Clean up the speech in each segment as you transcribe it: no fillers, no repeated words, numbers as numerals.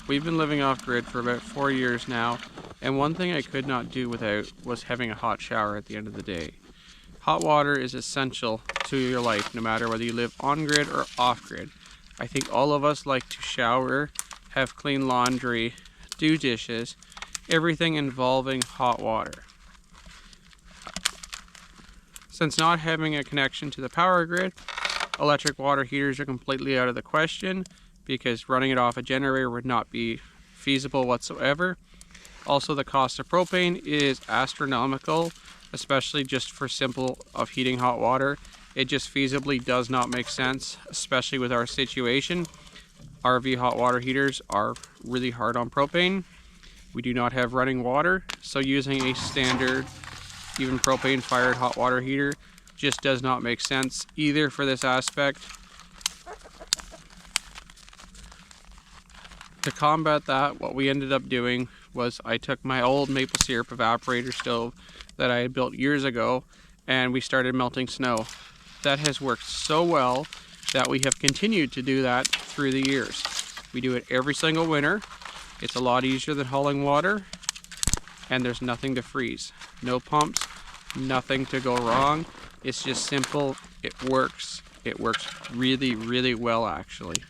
We've been living off-grid for about 4 years now, and one thing I could not do without was having a hot shower at the end of the day. Hot water is essential to your life, no matter whether you live on-grid or off-grid. I think all of us like to shower, have clean laundry, do dishes, everything involving hot water. Since not having a connection to the power grid, electric water heaters are completely out of the question because running it off a generator would not be feasible whatsoever. Also, the cost of propane is astronomical, especially just for simple of heating hot water. It just feasibly does not make sense, especially with our situation. RV hot water heaters are really hard on propane. We do not have running water, so using a standard, even propane fired hot water heater just does not make sense either for this aspect. To combat that, what we ended up doing was I took my old maple syrup evaporator stove that I had built years ago, and we started melting snow. That has worked so well that we have continued to do that through the years. We do it every single winter. It's a lot easier than hauling water, and there's nothing to freeze. No pumps, nothing to go wrong. It's just simple. It works. It works really, really well, actually.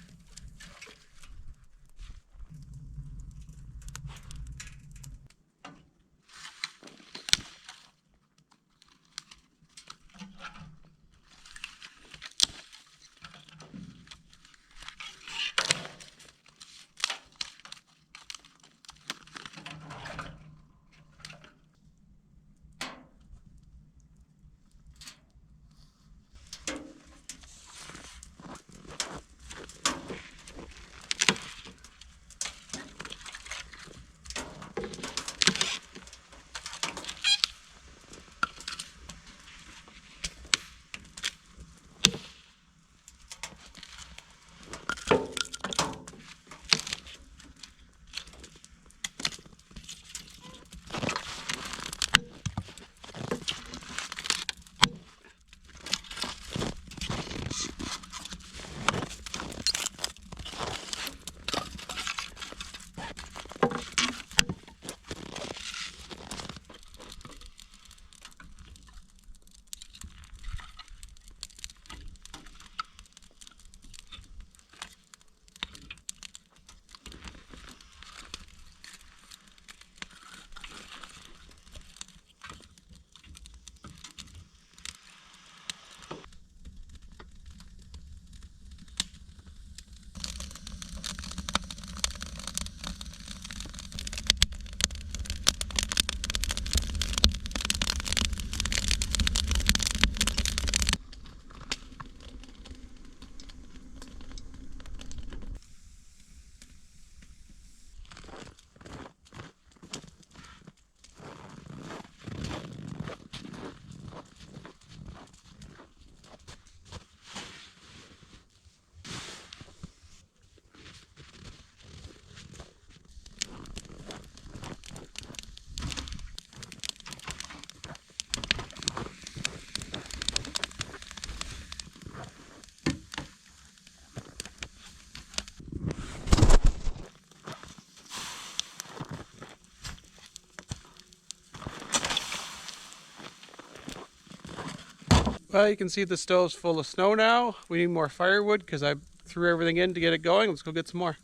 Well, you can see the stove's full of snow now. We need more firewood because I threw everything in to get it going. Let's go get some more.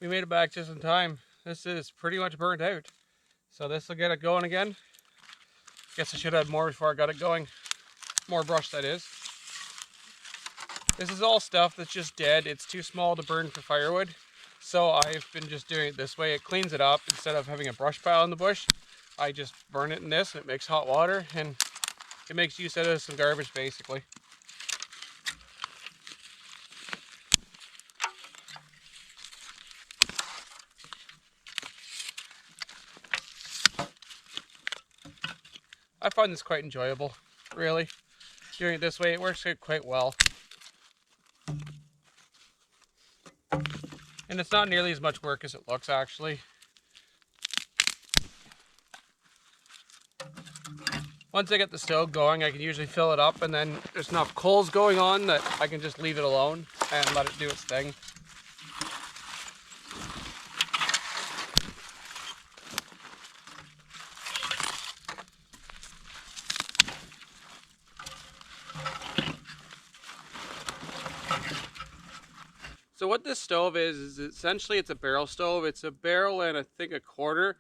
We made it back just in time. This is pretty much burnt out. So this will get it going again. Guess I should have had more before I got it going. More brush, that is. This is all stuff that's just dead. It's too small to burn for firewood. So I've been just doing it this way. It cleans it up. Instead of having a brush pile in the bush, I just burn it in this and it makes hot water and it makes use out of some garbage basically. I find this quite enjoyable, really. Doing it this way, it works out quite well. And it's not nearly as much work as it looks, actually. Once I get the stove going, I can usually fill it up, and then there's enough coals going on that I can just leave it alone and let it do its thing. So what this stove is essentially it's a barrel stove. It's a barrel and I think a quarter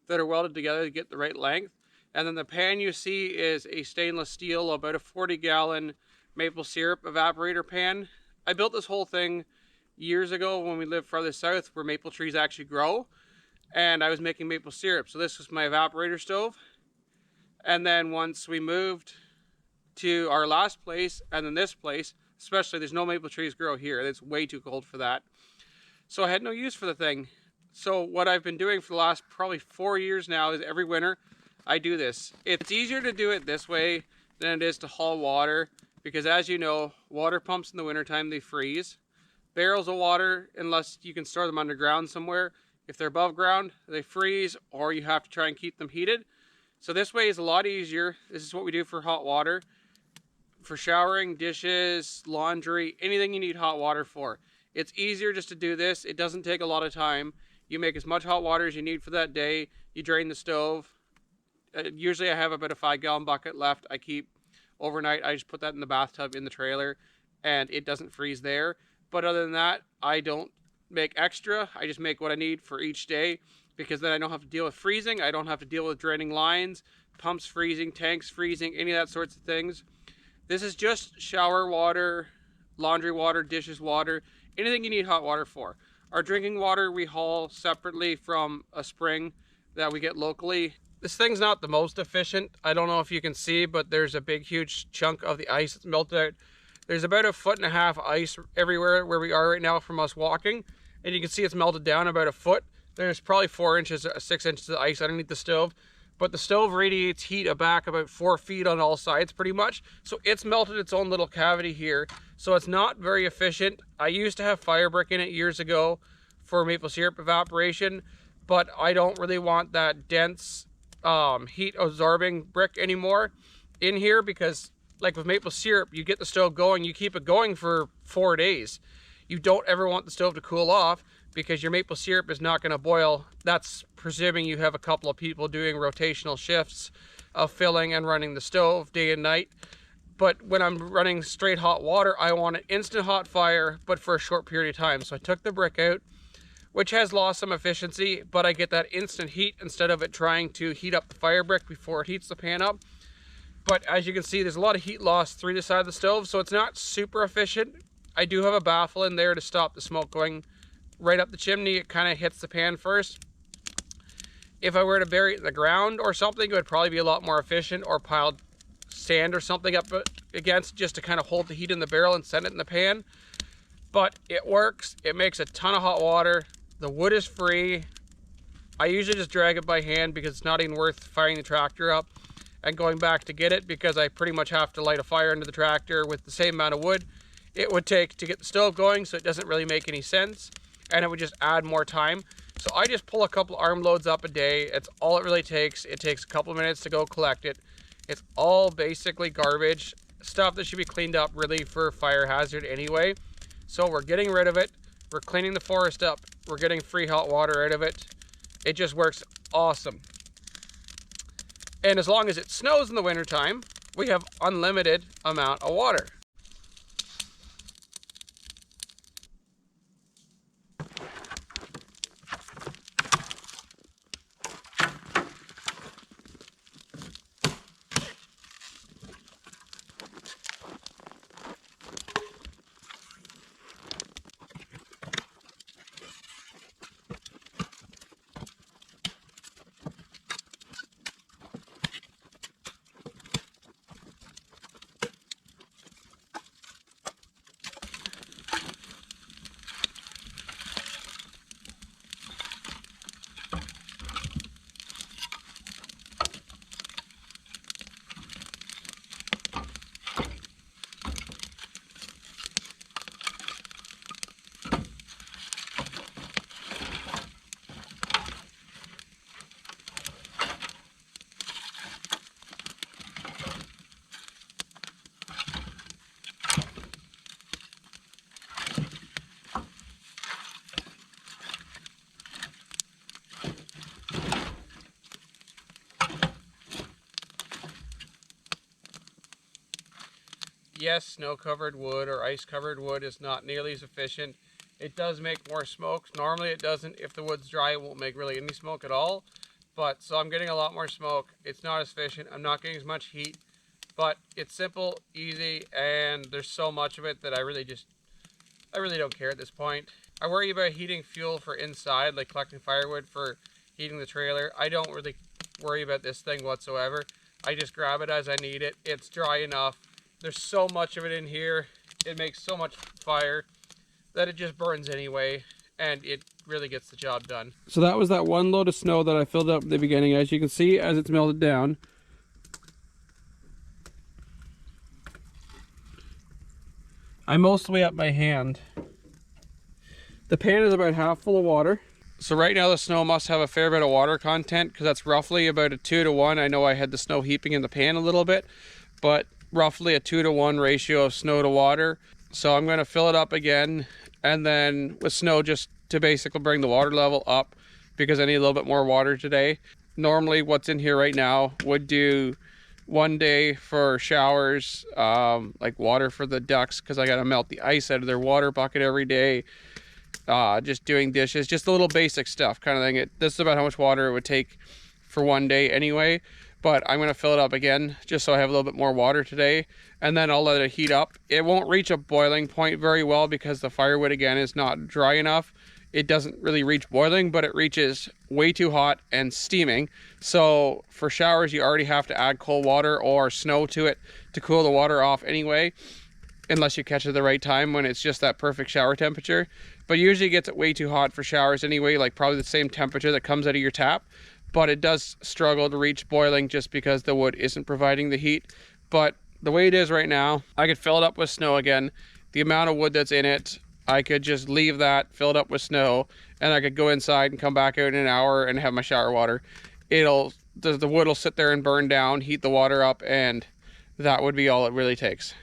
that are welded together to get the right length. And then the pan you see is a stainless steel, about a 40-gallon maple syrup evaporator pan. I built this whole thing years ago when we lived farther south where maple trees actually grow. And I was making maple syrup. So this was my evaporator stove. And then once we moved to our last place and then this place, especially there's no maple trees grow here. It's way too cold for that. So I had no use for the thing. So what I've been doing for the last probably 4 years now is every winter I do this. It's easier to do it this way than it is to haul water because as you know, water pumps in the wintertime, they freeze. Barrels of water, unless you can store them underground somewhere, if they're above ground, they freeze or you have to try and keep them heated. So this way is a lot easier. This is what we do for hot water. For showering, dishes, laundry, anything you need hot water for. It's easier just to do this. It doesn't take a lot of time. You make as much hot water as you need for that day. You drain the stove. Usually I have about a 5-gallon bucket left. I keep overnight. I just put that in the bathtub in the trailer and it doesn't freeze there. But other than that, I don't make extra. I just make what I need for each day because then I don't have to deal with freezing. I don't have to deal with draining lines, pumps freezing, tanks freezing, any of that sorts of things. This is just shower water, laundry water, dishes water, anything you need hot water for. Our drinking water we haul separately from a spring that we get locally. This thing's not the most efficient. I don't know if you can see, but there's a big huge chunk of the ice that's melted out. There's about 1.5 foot ice everywhere where we are right now from us walking. And you can see it's melted down about 1 foot. There's probably 4 inches, 6 inches of ice underneath the stove. But the stove radiates heat back about 4 feet on all sides pretty much. So it's melted its own little cavity here. So it's not very efficient. I used to have fire brick in it years ago for maple syrup evaporation. But I don't really want that dense heat absorbing brick anymore in here because like with maple syrup, you get the stove going, you keep it going for 4 days. You don't ever want the stove to cool off because your maple syrup is not going to boil. That's presuming you have a couple of people doing rotational shifts of filling and running the stove day and night. But when I'm running straight hot water, I want an instant hot fire, but for a short period of time. So I took the brick out, which has lost some efficiency, but I get that instant heat instead of it trying to heat up the fire brick before it heats the pan up. But as you can see, there's a lot of heat loss through the side of the stove, so it's not super efficient. I do have a baffle in there to stop the smoke going right up the chimney. It kind of hits the pan first. If I were to bury it in the ground or something, it would probably be a lot more efficient, or piled sand or something up against just to kind of hold the heat in the barrel and send it in the pan. But it works. It makes a ton of hot water. The wood is free. I usually just drag it by hand because it's not even worth firing the tractor up and going back to get it, because I pretty much have to light a fire into the tractor with the same amount of wood it would take to get the stove going, so it doesn't really make any sense, and it would just add more time. So I just pull a couple arm loads up a day. It's all it really takes. It takes a couple of minutes to go collect it. It's all basically garbage, stuff that should be cleaned up really for fire hazard anyway. So we're getting rid of it. We're cleaning the forest up. We're getting free hot water out of it. It just works awesome. And as long as it snows in the wintertime, we have unlimited amount of water. yes, snow-covered wood or ice-covered wood is not nearly as efficient. It does make more smoke. Normally it doesn't. If the wood's dry, it won't make really any smoke at all. But so I'm getting a lot more smoke. It's not as efficient. I'm not getting as much heat. But it's simple, easy, and there's so much of it that I really don't care at this point. I worry about heating fuel for inside, like collecting firewood for heating the trailer. I don't really worry about this thing whatsoever. I just grab it as I need it. It's dry enough. There's so much of it in here. It makes so much fire that it just burns anyway, and it really gets the job done. So that was that one load of snow that I filled up at the beginning. As you can see, as it's melted down, I'm mostly up by hand. The pan is about half full of water. So right now the snow must have a fair bit of water content, because that's roughly about a 2-to-1. I know I had the snow heaping in the pan a little bit, but roughly a 2-to-1 ratio of snow to water. So I'm going to fill it up again, and then with snow just to basically bring the water level up, because I need a little bit more water today. Normally what's in here right now would do one day for showers, like water for the ducks, because I got to melt the ice out of their water bucket every day. Just doing dishes, just a little basic stuff kind of thing. This is about how much water it would take for one day anyway, but I'm going to fill it up again just so I have a little bit more water today, and then I'll let it heat up. It won't reach a boiling point very well because the firewood again is not dry enough. It doesn't really reach boiling, but it reaches way too hot and steaming. So for showers, you already have to add cold water or snow to it to cool the water off anyway, unless you catch it at the right time when it's just that perfect shower temperature. But usually it gets it way too hot for showers anyway, like probably the same temperature that comes out of your tap. But it does struggle to reach boiling just because the wood isn't providing the heat. But the way it is right now, I could fill it up with snow again. The amount of wood that's in it, I could just leave that, fill it up with snow, and I could go inside and come back out in an hour and have my shower water. The wood will sit there and burn down, heat the water up, and that would be all it really takes.